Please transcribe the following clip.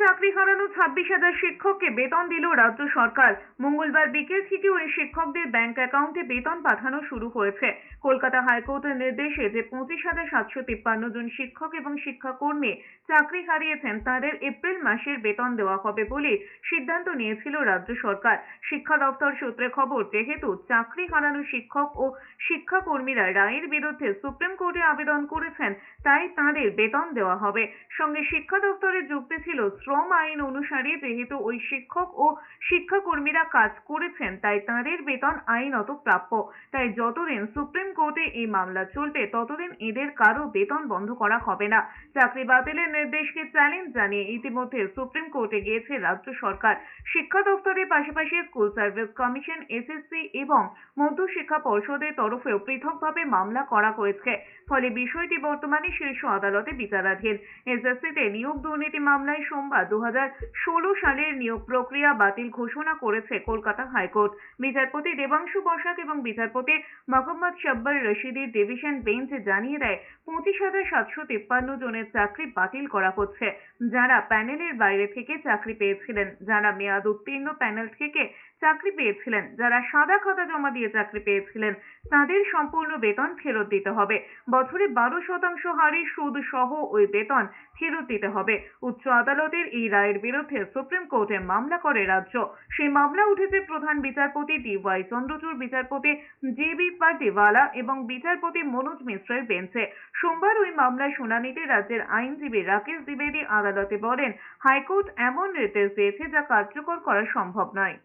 চাকরি হারানো 26,000 শিক্ষককে বেতন দিল রাজ্য সরকার। মঙ্গলবার বিকেল থেকে ওই শিক্ষকদের ব্যাংক অ্যাকাউন্টে বেতন পাঠানো শুরু হয়েছে। কলকাতা হাইকোর্টের নির্দেশে যে 25,753 জন শিক্ষক এবং শিক্ষাকর্মী চাকরি হারিয়েছেন তাদের এপ্রিল মাসের বেতন দেওয়া হবে বলে সিদ্ধান্ত নিয়েছিল রাজ্য সরকার। শিক্ষা দপ্তর সূত্রে খবর, যেহেতু চাকরি হারানো শিক্ষক ও শিক্ষাকর্মীরা রায়ের বিরুদ্ধে সুপ্রিম কোর্টে আবেদন করেছেন, তাই তাঁদের বেতন দেওয়া হবে। সঙ্গে শিক্ষা দপ্তরের যুক্তি ছিল, শ্রম আইন অনুসারে যেহেতু ওই শিক্ষক ও শিক্ষাকর্মীরা কাজ করেছেন, তাই তাঁদের বেতন আইনত প্রাপ্য। তাই যতদিন সুপ্রিম কোর্টে এই মামলা চলবে ততদিন এদের কারো বেতন বন্ধ করা হবে না। চাকরি বাতিলের নির্দেশকে চ্যালেঞ্জ জানিয়ে ইতিমধ্যে সুপ্রিম কোর্টে গিয়েছে রাজ্য সরকার। শিক্ষা দপ্তরের পাশাপাশি স্কুল সার্ভিস কমিশন, এসএসসি এবং মধ্যশিক্ষা পর্ষদের তরফেও পৃথকভাবে মামলা করা হয়েছে। ফলে বিষয়টি বর্তমানে শীর্ষ আদালতে বিচারাধীন। এসএসসিতে নিয়োগ দুর্নীতি মামলায় সোমবার 2016 সালের নিয়োগ প্রক্রিয়া বাতিল ঘোষণা করেছে কলকাতা হাইকোর্ট। বিচারপতি দেবাংশু বসাক এবং বিচারপতি মোহাম্মদ শাব্বার রশিদির ডিভিশন বেঞ্চ জানিয়ে দেয়, 25,753 জনের চাকরি বাতিল করা হচ্ছে। যারা প্যানেলের বাইরে থেকে চাকরি পেয়েছিলেন, যারা মেয়াদ উত্তীর্ণ প্যানেল থেকে চাকরি পেয়েছিলেন, যারা সাদা খাতা জমা দিয়ে চাকরি পেয়েছিলেন, তাদের সম্পূর্ণ বেতন ফেরত দিতে হবে। বছরে 12% হারে সুদ সহ ওই বেতন ফেরত দিতে হবে। উচ্চ আদালতের এই রায়ের বিরুদ্ধে সুপ্রিম কোর্টে মামলা করে রাজ্য। সেই মামলা উঠেছে প্রধান বিচারপতি DY চন্দ্রচূড়, বিচারপতি JB পাটিওয়ালা এবং বিচারপতি মনোজ মিশ্রের বেঞ্চে। সোমবার ওই মামলার শুনানিতে রাজ্যের আইনজীবী রাকেশ দ্বিবেদী আদালতে বলেন, হাইকোর্ট এমন নির্দেশ দিয়েছে যা কার্যকর করা সম্ভব নয়।